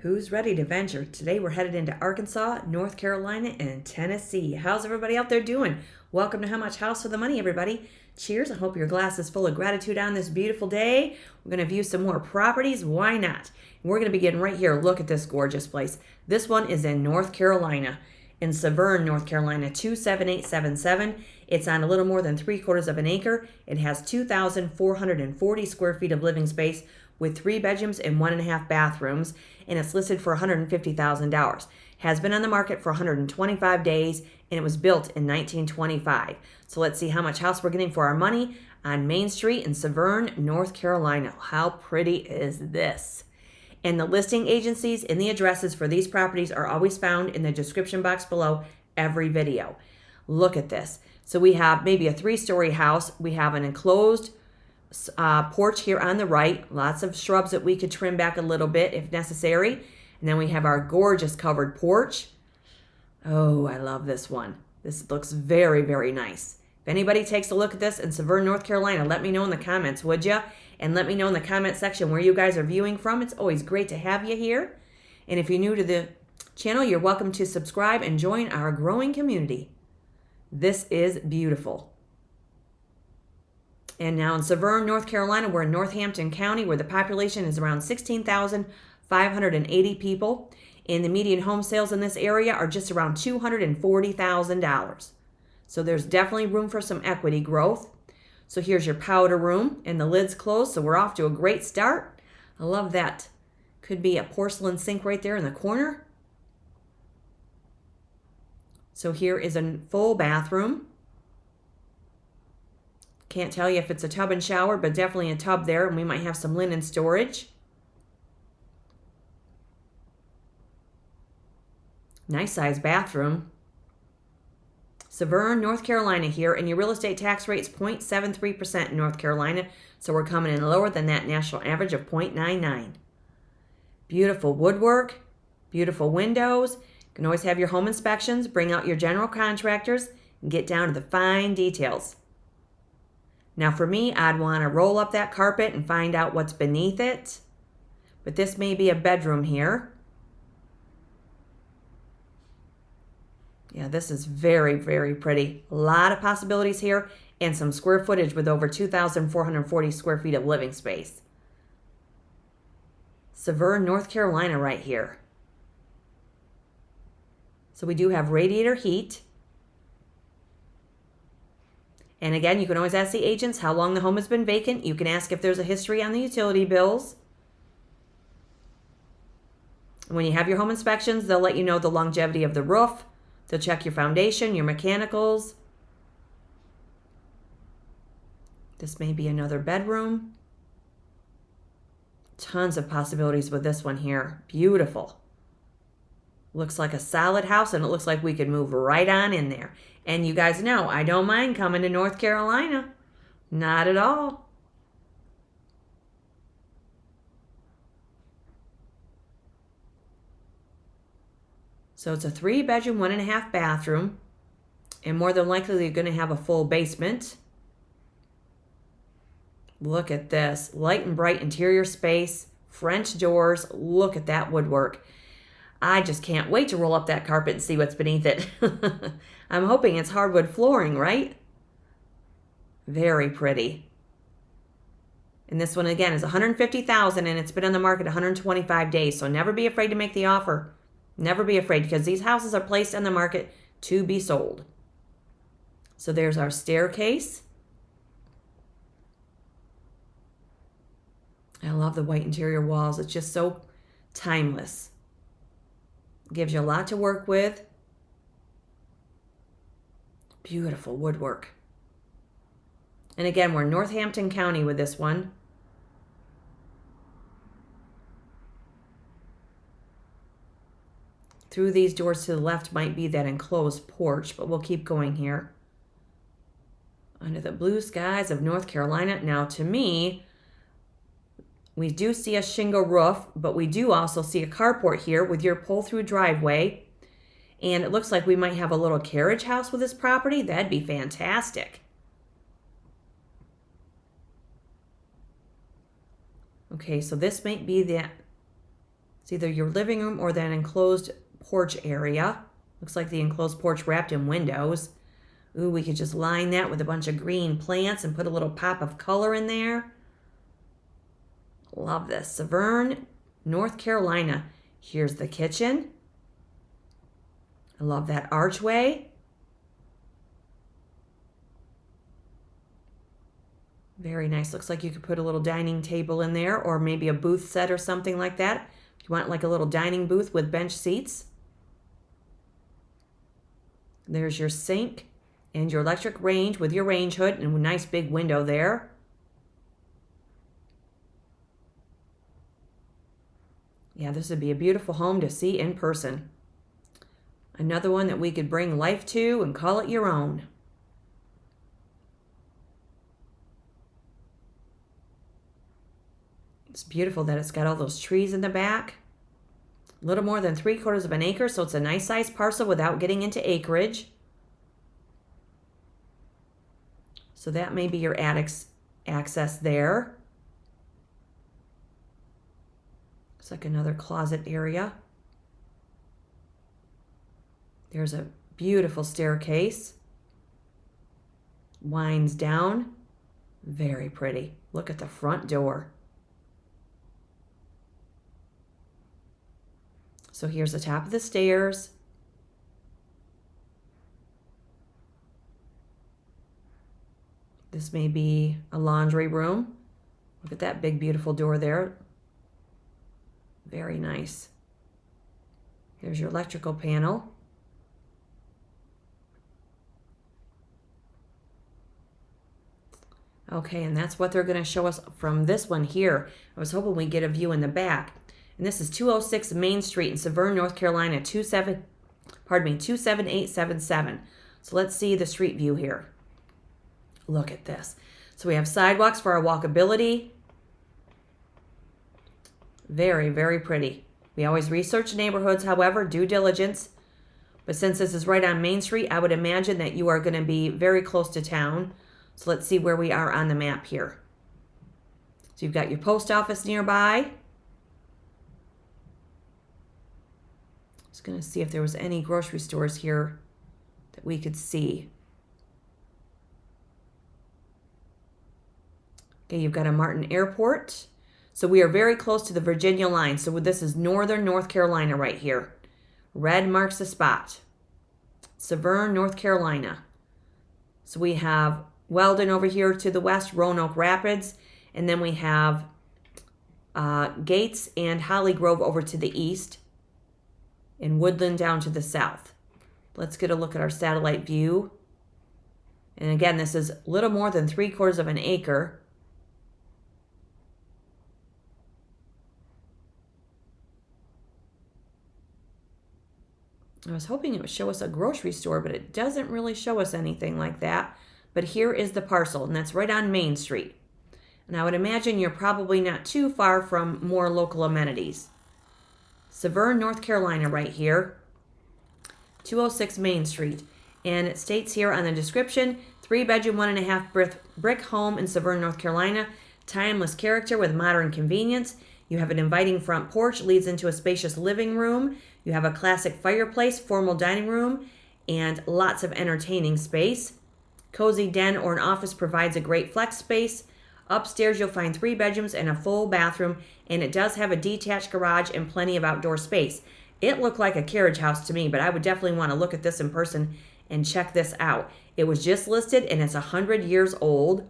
Who's ready to venture? Today we're headed into Arkansas, North Carolina, and Tennessee. How's everybody out there doing? Welcome to How Much House for the Money, everybody. Cheers. I hope your glass is full of gratitude on this beautiful day. We're going to view some more properties. Why not? We're going to begin right here. Look at this gorgeous place. This one is in North Carolina, in Severn, North Carolina, 27877. It's on a little more than 3/4 of an acre. It has 2,440 square feet of living space with 3 bedrooms and 1.5 bathrooms, and it's listed for $150,000. Has been on the market for 125 days, and it was built in 1925. So let's see how much house we're getting for our money on Main Street in Severn, North Carolina. How pretty is this? And the listing agencies and the addresses for these properties are always found in the description box below every video. Look at this. So we have maybe a 3-story house. We have an enclosed porch here on the right. Lots of shrubs that we could trim back a little bit if necessary. And then we have our gorgeous covered porch. Oh, I love this one. This looks very, very nice. If anybody takes a look at this in Severn, North Carolina, let me know in the comments, would you? And let me know in the comment section where you guys are viewing from. It's always great to have you here. And if you're new to the channel, you're welcome to subscribe and join our growing community. This is beautiful. And now in Severn, North Carolina, we're in Northampton County, where the population is around 16,580 people. And the median home sales in this area are just around $240,000. So there's definitely room for some equity growth. So here's your powder room, and the lid's closed, so we're off to a great start. I love that. Could be a porcelain sink right there in the corner. So here is a full bathroom. Can't tell you if it's a tub and shower, but definitely a tub there, and we might have some linen storage. Nice size bathroom. Severn, North Carolina here, and your real estate tax rate is 0.73% in North Carolina, so we're coming in lower than that national average of 0.99. Beautiful woodwork, beautiful windows. You can always have your home inspections, bring out your general contractors, and get down to the fine details. Now for me, I'd want to roll up that carpet and find out what's beneath it. But this may be a bedroom here. Yeah, this is very, very pretty. A lot of possibilities here and some square footage with over 2,440 square feet of living space. Severn, North Carolina right here. So we do have radiator heat. And again, you can always ask the agents how long the home has been vacant. You can ask if there's a history on the utility bills. When you have your home inspections, they'll let you know the longevity of the roof. They'll check your foundation, your mechanicals. This may be another bedroom. Tons of possibilities with this one here. Beautiful. Looks like a solid house, and it looks like we could move right on in there. And you guys know, I don't mind coming to North Carolina. Not at all. So it's a 3-bedroom, 1.5 bathroom. And more than likely, you're going to have a full basement. Look at this. Light and bright interior space. French doors. Look at that woodwork. I just can't wait to roll up that carpet and see what's beneath it. I'm hoping it's hardwood flooring, right? Very pretty. And this one, again, is $150,000, and it's been on the market 125 days. So never be afraid to make the offer. Never be afraid, because these houses are placed on the market to be sold. So there's our staircase. I love the white interior walls. It's just so timeless. Gives you a lot to work with. Beautiful woodwork. And again, we're in Northampton County with this one. Through these doors to the left might be that enclosed porch, but we'll keep going here. Under the blue skies of North Carolina. Now, to me, we do see a shingle roof, but we do also see a carport here with your pull-through driveway. And it looks like we might have a little carriage house with this property. That'd be fantastic. Okay, so this might be the It's either your living room or that enclosed porch area. Looks like the enclosed porch wrapped in windows. Ooh, we could just line that with a bunch of green plants and put a little pop of color in there. Love this. Severn, North Carolina. Here's the kitchen. I love that archway. Very nice. Looks like you could put a little dining table in there or maybe a booth set or something like that. You want like a little dining booth with bench seats. There's your sink and your electric range with your range hood and a nice big window there. Yeah, this would be a beautiful home to see in person. Another one that we could bring life to and call it your own. It's beautiful that it's got all those trees in the back. A little more than 3/4 of an acre, so it's a nice sized parcel without getting into acreage. So that may be your attic access there. Looks like another closet area. There's a beautiful staircase. Winds down. Very pretty. Look at the front door. So here's the top of the stairs. This may be a laundry room. Look at that big, beautiful door there. Very nice. Here's your electrical panel. Okay, and that's what they're going to show us from this one here. I was hoping we'd get a view in the back. And this is 206 Main Street in Severn, North Carolina, 27877. So let's see the street view here. Look at this. So we have sidewalks for our walkability. Very, very pretty. We always research neighborhoods, however, due diligence. But since this is right on Main Street, I would imagine that you are going to be very close to town. So let's see where we are on the map here. So you've got your post office nearby. Just going to see if there was any grocery stores here that we could see. Okay, you've got a Martin Airport. So we are very close to the Virginia line. So this is northern North Carolina right here. Red marks the spot. Severn, North Carolina. So we have Weldon over here to the west, Roanoke Rapids, and then we have Gates and Holly Grove over to the east, and Woodland down to the south. Let's get a look at our satellite view. And again, this is a little more than 3/4 of an acre. I was hoping it would show us a grocery store, but it doesn't really show us anything like that. But here is the parcel, and that's right on Main Street. And I would imagine you're probably not too far from more local amenities. Severn, North Carolina right here. 206 Main Street. And it states here on the description, 3-bedroom, 1.5 brick home in Severn, North Carolina. Timeless character with modern convenience. You have an inviting front porch, leads into a spacious living room. You have a classic fireplace, formal dining room, and lots of entertaining space. Cozy den or an office provides a great flex space. Upstairs, you'll find 3 bedrooms and a full bathroom, and it does have a detached garage and plenty of outdoor space. It looked like a carriage house to me, but I would definitely want to look at this in person and check this out. It was just listed, and it's 100 years old,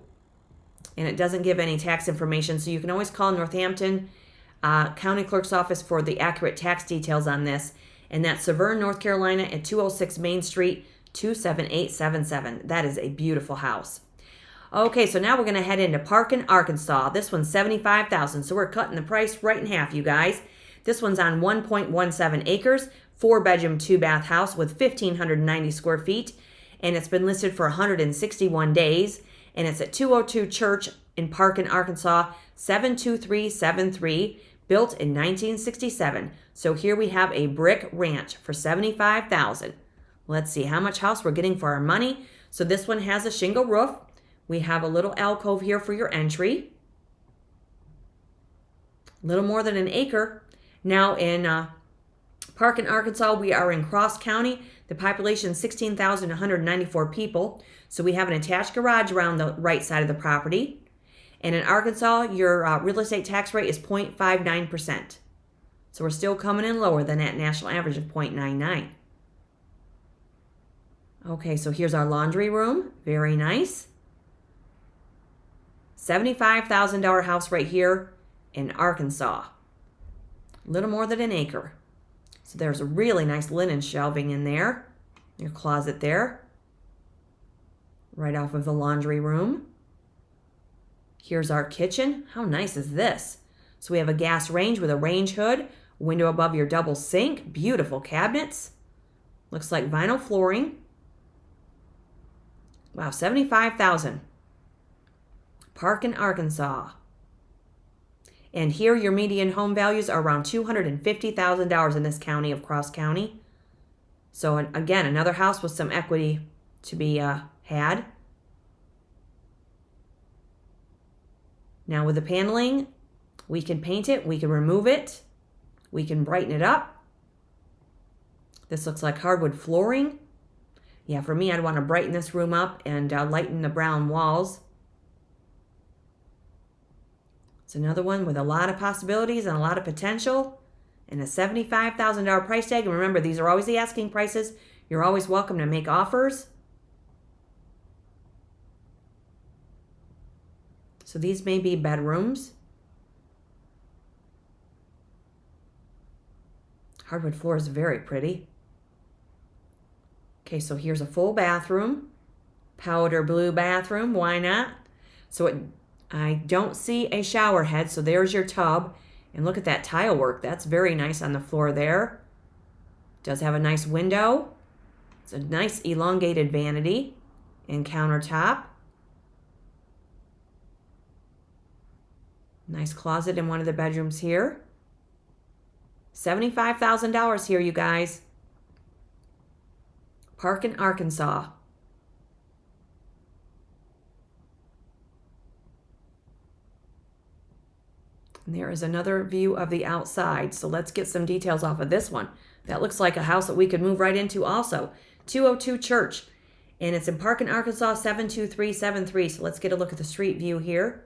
and it doesn't give any tax information, so you can always call Northampton County Clerk's Office for the accurate tax details on this. And that's Severn, North Carolina at 206 Main Street, 27877. That is a beautiful house. Okay, so now we're going to head into Parkin, Arkansas. This one's $75,000, so we're cutting the price right in half, you guys. This one's on 1.17 acres, 4-bedroom, 2-bath house with 1,590 square feet, and it's been listed for 161 days, and it's at 202 Church in Parkin, Arkansas, 72373, built in 1967. So here we have a brick ranch for $75,000. Let's see how much house we're getting for our money. So this one has a shingle roof. We have a little alcove here for your entry. A little more than an acre. Now in Parkin, Arkansas, we are in Cross County. The population is 16,194 people. So we have an attached garage around the right side of the property. And in Arkansas, your real estate tax rate is 0.59%. So we're still coming in lower than that national average of 0.99. Okay, so here's our laundry room. Very nice. $75,000 house right here in Arkansas. A little more than an acre. So there's a really nice linen shelving in there. Your closet there. Right off of the laundry room. Here's our kitchen. How nice is this? So we have a gas range with a range hood, window above your double sink, beautiful cabinets. Looks like vinyl flooring. Wow, $75,000. Parkin, Arkansas. And here your median home values are around $250,000 in this county of Cross County. So again, another house with some equity to be had. Now with the paneling, we can paint it, we can remove it, we can brighten it up. This looks like hardwood flooring. Yeah, for me, I'd want to brighten this room up and lighten the brown walls. It's another one with a lot of possibilities and a lot of potential. And a $75,000 price tag. And remember, these are always the asking prices. You're always welcome to make offers. So these may be bedrooms. Hardwood floor is very pretty. Okay, so here's a full bathroom. Powder blue bathroom, why not? So I don't see a shower head, so there's your tub. And look at that tile work. That's very nice on the floor there. Does have a nice window. It's a nice elongated vanity and countertop. Nice closet in one of the bedrooms here. $75,000 here, you guys. Parkin, Arkansas. And there is another view of the outside. So let's get some details off of this one. That looks like a house that we could move right into also. 202 Church. And it's in Parkin, Arkansas, 72373. So let's get a look at the street view here.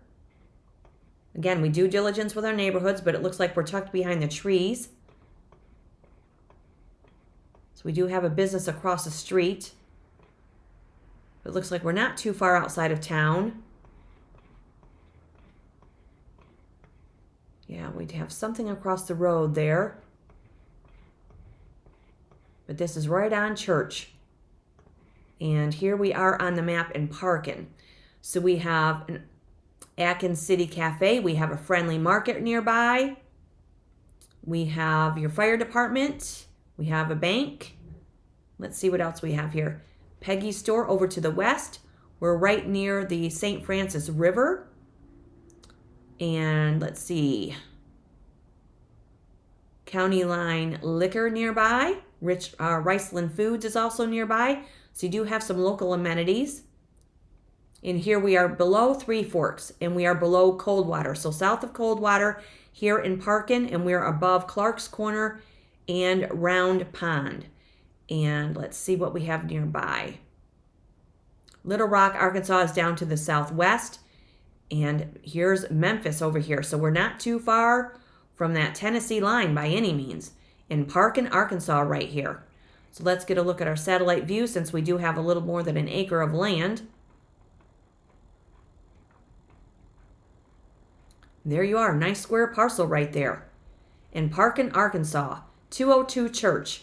Again, we do diligence with our neighborhoods, but it looks like we're tucked behind the trees. So we do have a business across the street. It looks like we're not too far outside of town. Yeah, we'd have something across the road there. But this is right on Church. And here we are on the map in Parkin. So we have an Atkins City Cafe. We have a friendly market nearby. We have your fire department. We have a bank. Let's see what else we have here. Peggy's store over to the west. We're right near the St. Francis River. And let's see. County Line Liquor nearby. Riceland Foods is also nearby. So you do have some local amenities. And here we are below Three Forks, and we are below Coldwater. So south of Coldwater, here in Parkin, and we're above Clark's Corner and Round Pond. And let's see what we have nearby. Little Rock, Arkansas is down to the southwest. And here's Memphis over here. So we're not too far from that Tennessee line by any means. In Parkin, Arkansas right here. So let's get a look at our satellite view since we do have a little more than an acre of land. There you are, nice square parcel right there. In Parkin, Arkansas, 202 Church.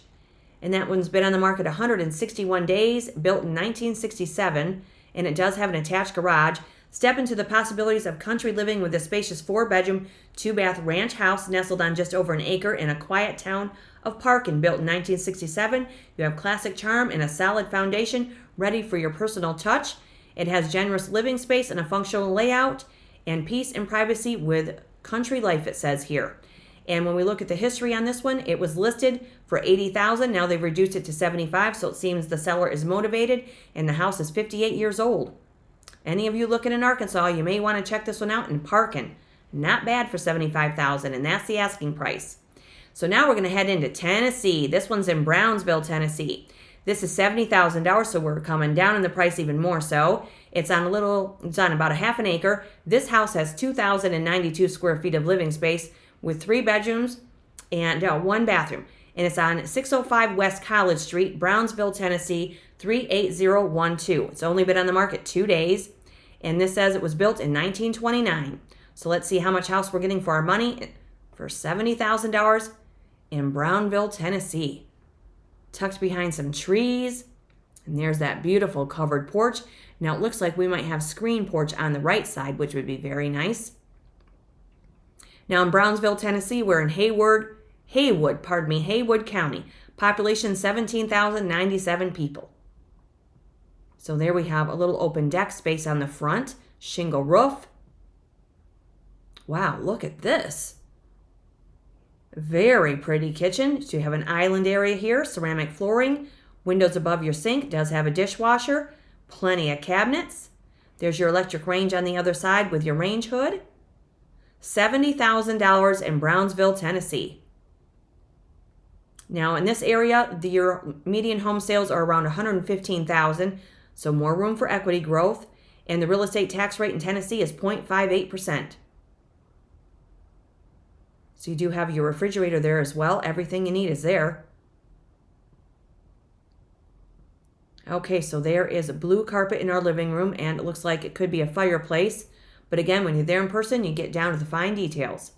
And that one's been on the market 161 days, built in 1967, and it does have an attached garage. Step into the possibilities of country living with a spacious 4-bedroom, 2-bath ranch house nestled on just over an acre in a quiet town of Parkin, built in 1967. You have classic charm and a solid foundation ready for your personal touch. It has generous living space and a functional layout and peace and privacy with country life, it says here. And when we look at the history on this one, it was listed for $80,000. Now they've reduced it to $75,000, so it seems the seller is motivated, and the house is 58 years old. Any of you looking in Arkansas, you may want to check this one out in Parkin. Not bad for $75,000, and that's the asking price. So now we're going to head into Tennessee. This one's in Brownsville, Tennessee. This is $70,000, so we're coming down in the price even more so. It's on about a half an acre. This house has 2,092 square feet of living space with 3 bedrooms and 1 bathroom. And it's on 605 West College Street, Brownsville, Tennessee, 38012. It's only been on the market 2 days. And this says it was built in 1929. So let's see how much house we're getting for our money for $70,000 in Brownville, Tennessee. Tucked behind some trees. And there's that beautiful covered porch. Now it looks like we might have screen porch on the right side, which would be very nice. Now in Brownsville, Tennessee, we're in Haywood County. Population 17,097 people. So there we have a little open deck space on the front, shingle roof. Wow, look at this. Very pretty kitchen. So you have an island area here, ceramic flooring, windows above your sink, does have a dishwasher, plenty of cabinets. There's your electric range on the other side with your range hood. $70,000 in Brownsville, Tennessee. Now in this area, your median home sales are around $115,000, so more room for equity growth, and the real estate tax rate in Tennessee is 0.58%. So you do have your refrigerator there as well. Everything you need is there. Okay, so there is a blue carpet in our living room, and it looks like it could be a fireplace. But again, when you're there in person, you get down to the fine details.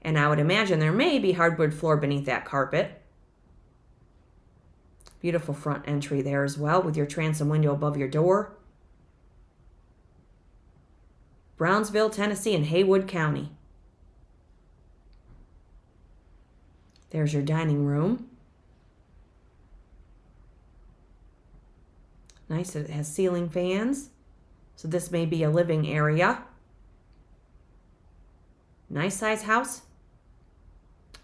And I would imagine there may be hardwood floor beneath that carpet. Beautiful front entry there as well with your transom window above your door. Brownsville, Tennessee in Haywood County. There's your dining room. Nice, it has ceiling fans. So this may be a living area. Nice size house.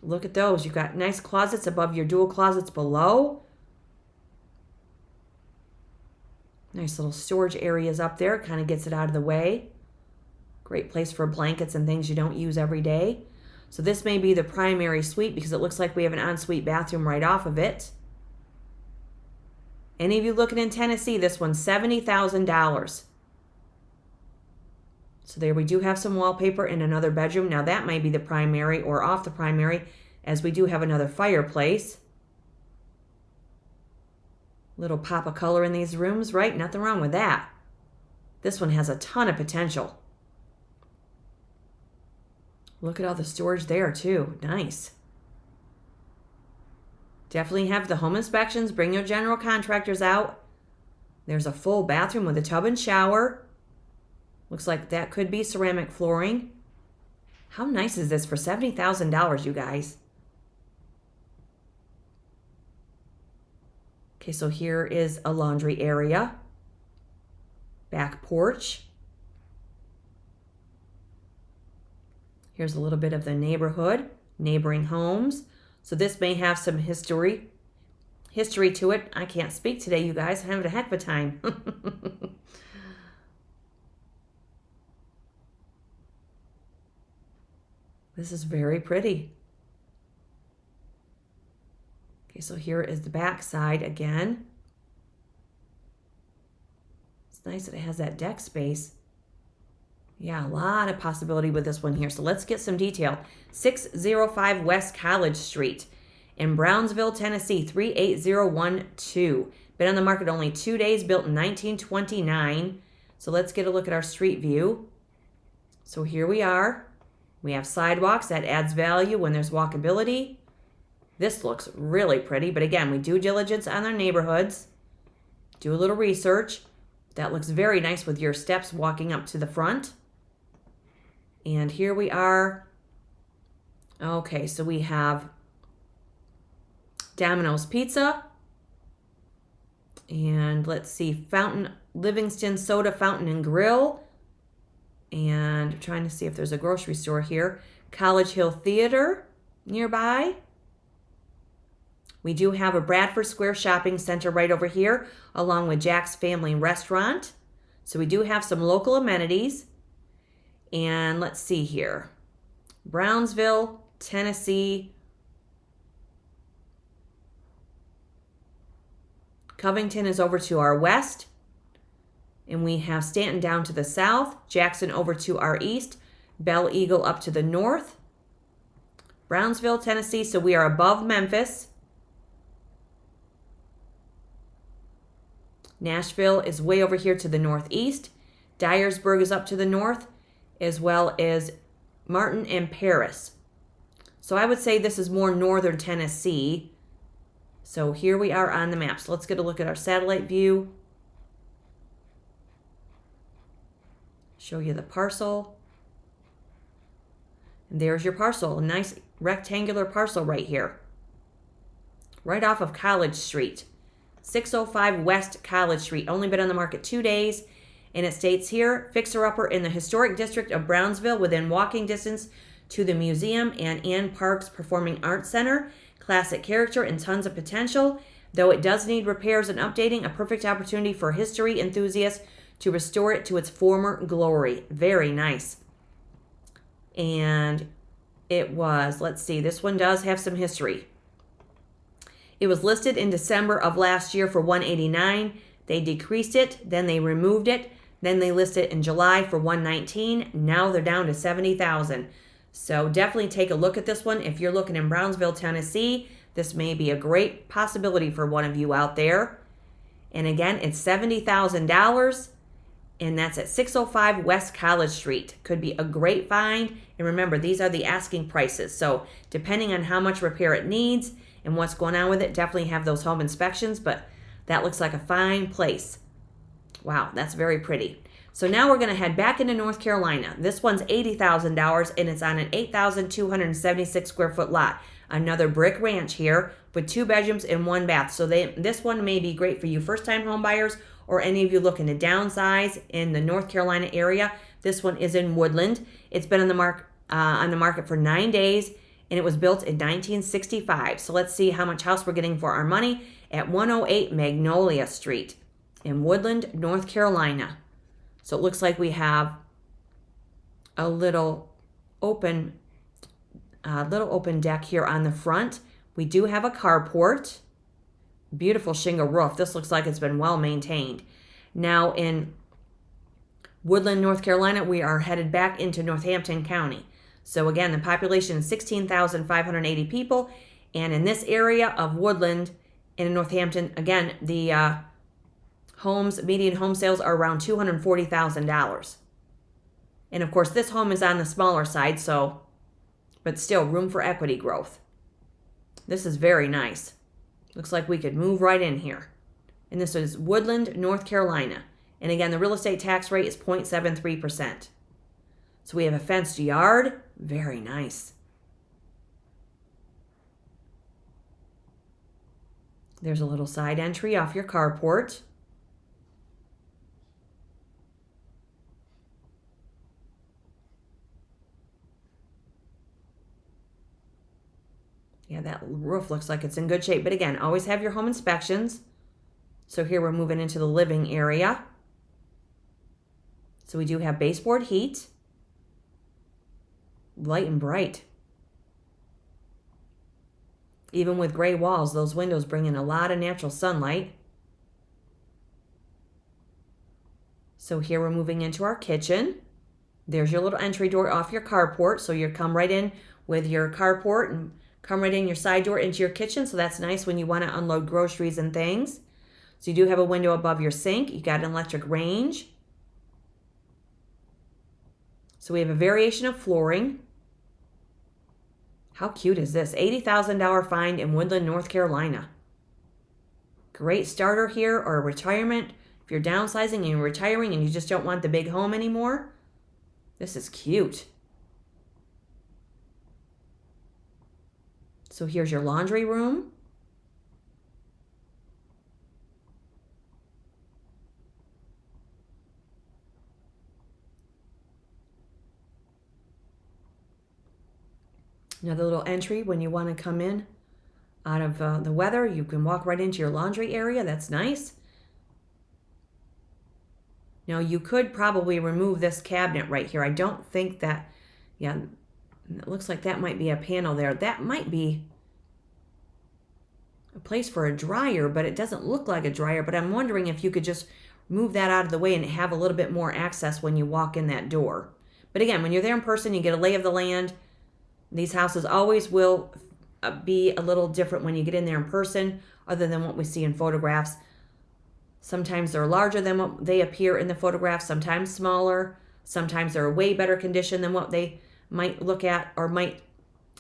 Look at those. You've got nice closets above your dual closets below. Nice little storage areas up there. Kind of gets it out of the way. Great place for blankets and things you don't use every day. So this may be the primary suite because it looks like we have an ensuite bathroom right off of it. Any of you looking in Tennessee, this one's $70,000. So there we do have some wallpaper in another bedroom. Now that might be the primary or off the primary, as we do have another fireplace. Little pop of color in these rooms, right? Nothing wrong with that. This one has a ton of potential. Look at all the storage there too. Nice. Definitely have the home inspections. Bring your general contractors out. There's a full bathroom with a tub and shower. Looks like that could be ceramic flooring. How nice is this for $70,000, you guys? Okay, so here is a laundry area. Back porch. Here's a little bit of the neighborhood, neighboring homes. So this may have some history to it. I can't speak today, you guys. I'm having a heck of a time. This is very pretty. Okay, so here is the back side again. It's nice that it has that deck space. Yeah, a lot of possibility with this one here. So let's get some detail. 605 West College Street in Brownsville, Tennessee, 38012. Been on the market only 2 days, built in 1929. So let's get a look at our street view. So here we are. We have sidewalks. That adds value when there's walkability. This looks really pretty, but again, we do diligence on our neighborhoods. Do a little research. That looks very nice with your steps walking up to the front. And here we are. Okay, so we have Domino's Pizza. And let's see, Livingston Soda Fountain and Grill. And I'm trying to see if there's a grocery store here. College Hill Theater nearby. We do have a Bradford Square Shopping Center right over here, along with Jack's Family Restaurant. So we do have some local amenities. And let's see here. Brownsville, Tennessee. Covington is over to our west. And we have Stanton down to the south. Jackson over to our east. Belle Eagle up to the north. Brownsville, Tennessee. So we are above Memphis. Nashville is way over here to the northeast. Dyersburg is up to the north, as well as Martin and Paris. So I would say this is more northern Tennessee. So here we are on the map. So let's get a look at our satellite view. Show you the parcel. And there's your parcel. A nice rectangular parcel right here. Right off of College Street. 605 West College Street. Only been on the market 2 days. And it states here, fixer-upper in the historic district of Brownsville within walking distance to the museum and Ann Park's Performing Arts Center. Classic character and tons of potential. Though it does need repairs and updating, a perfect opportunity for history enthusiasts to restore it to its former glory. Very nice. And it was, let's see, this one does have some history. It was listed in December of last year for $189. They decreased it, then they removed it, then they listed it in July for $119. Now they're down to $70,000. So definitely take a look at this one. If you're looking in Brownsville, Tennessee, this may be a great possibility for one of you out there. And again, it's $70,000, and that's at 605 West College Street. Could be a great find. And remember, these are the asking prices. So depending on how much repair it needs and what's going on with it, definitely have those home inspections. But that looks like a fine place. Wow, that's very pretty. So now we're going to head back into North Carolina. This one's $80,000, and it's on an 8,276 square foot lot. Another brick ranch here with 2 bedrooms and 1 bath. So this one may be great for you first-time home buyers or any of you looking to downsize in the North Carolina area. This one is in Woodland. It's been on the market for 9 days, and it was built in 1965. So let's see how much house we're getting for our money at 108 Magnolia Street in Woodland, North Carolina. So it looks like we have a little open deck here on the front. We do have a carport. Beautiful shingle roof. This looks like it's been well maintained. Now in Woodland, North Carolina, we are headed back into Northampton County. So again, the population is 16,580 people. And in this area of Woodland and in Northampton, again, the median home sales are around $240,000. And of course, this home is on the smaller side, but still room for equity growth. This is very nice. Looks like we could move right in here. And this is Woodland, North Carolina. And again, the real estate tax rate is 0.73%. So we have a fenced yard. Very nice. There's a little side entry off your carport. Yeah, that roof looks like it's in good shape. But again, always have your home inspections. So here we're moving into the living area. So we do have baseboard heat. Light and bright. Even with gray walls, those windows bring in a lot of natural sunlight. So here we're moving into our kitchen. There's your little entry door off your carport. So you come right in with your carport and come right in your side door into your kitchen. So that's nice when you want to unload groceries and things. So you do have a window above your sink. You got an electric range. So we have a variation of flooring. How cute is this? $80,000 find in Woodland, North Carolina. Great starter here, or a retirement. If you're downsizing and you're retiring and you just don't want the big home anymore, this is cute. So here's your laundry room. Another little entry when you want to come in out of the weather. You can walk right into your laundry area. That's nice. Now you could probably remove this cabinet right here. I don't think that, yeah, it looks like that might be a panel there. That might be a place for a dryer, but it doesn't look like a dryer. But I'm wondering if you could just move that out of the way and have a little bit more access when you walk in that door. But again, when you're there in person, you get a lay of the land. These houses always will be a little different when you get in there in person, other than what we see in photographs. Sometimes they're larger than what they appear in the photographs, sometimes smaller. Sometimes they're way better condition than what they might look at or might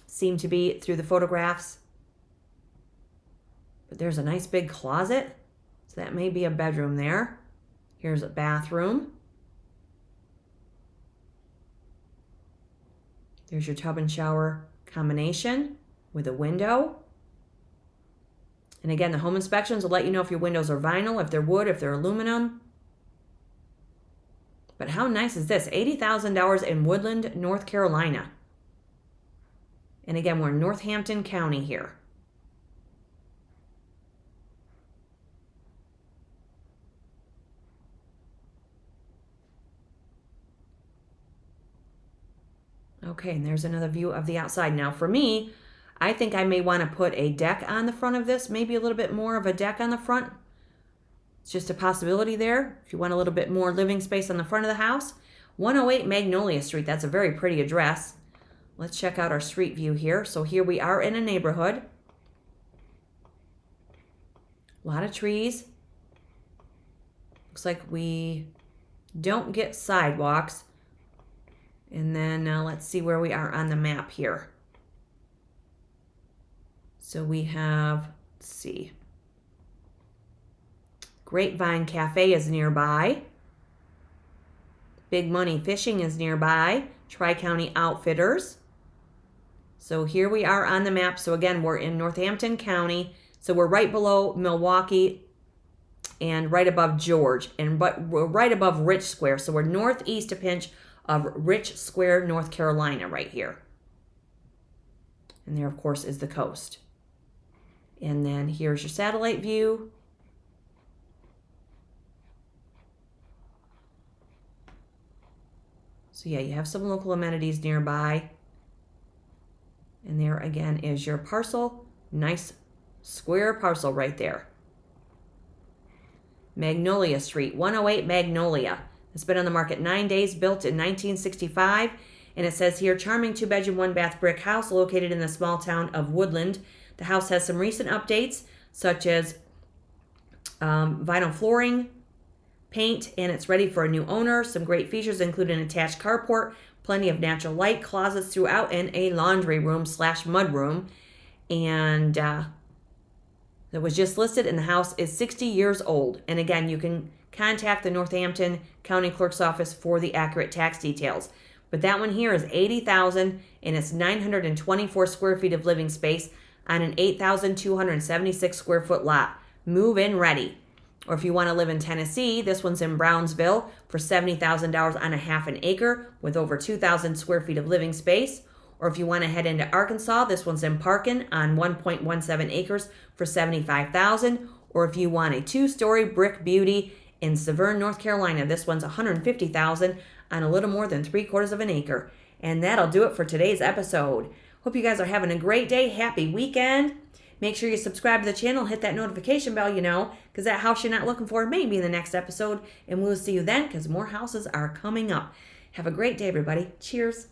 seem to be through the photographs. But there's a nice big closet, so that may be a bedroom there. Here's a bathroom. There's your tub and shower combination with a window. And again, the home inspections will let you know if your windows are vinyl, if they're wood, if they're aluminum. But how nice is this? $80,000 in Woodland, North Carolina. And again, we're in Northampton County here. Okay, and there's another view of the outside. Now for me, I think I may want to put a deck on the front of this, maybe a little bit more of a deck on the front. It's just a possibility there. If you want a little bit more living space on the front of the house. 108 Magnolia Street, that's a very pretty address. Let's check out our street view here. So here we are in a neighborhood. A lot of trees. Looks like we don't get sidewalks. And then let's see where we are on the map here. So we have, let's see, Grapevine Cafe is nearby. Big Money Fishing is nearby. Tri-County Outfitters. So here we are on the map. So again, we're in Northampton County. So we're right below Milwaukee and right above George. But we're right above Rich Square. So we're northeast a pinch of Rich Square, North Carolina right here. And there, of course, is the coast. And then here's your satellite view. So yeah, you have some local amenities nearby. And there again is your parcel. Nice square parcel right there. Magnolia Street, 108 Magnolia. It's been on the market 9 days, built in 1965. And it says here, charming 2-bedroom, 1-bath brick house located in the small town of Woodland. The house has some recent updates, such as vinyl flooring, paint, and it's ready for a new owner. Some great features include an attached carport, plenty of natural light, closets throughout, and a laundry room / mudroom. And that was just listed, and the house is 60 years old. And again, you can contact the Northampton County Clerk's Office for the accurate tax details. But that one here is $80,000, and it's 924 square feet of living space on an 8,276 square foot lot. Move-in ready. Or if you want to live in Tennessee, this one's in Brownsville for $70,000 on a half an acre with over 2,000 square feet of living space. Or if you want to head into Arkansas, this one's in Parkin on 1.17 acres for $75,000. Or if you want a 2-story brick beauty in Severn, North Carolina, this one's $150,000 on a little more than 3/4 of an acre. And that'll do it for today's episode. Hope you guys are having a great day. Happy weekend. Make sure you subscribe to the channel. Hit that notification bell, because that house you're not looking for may be in the next episode. And we'll see you then, because more houses are coming up. Have a great day, everybody. Cheers.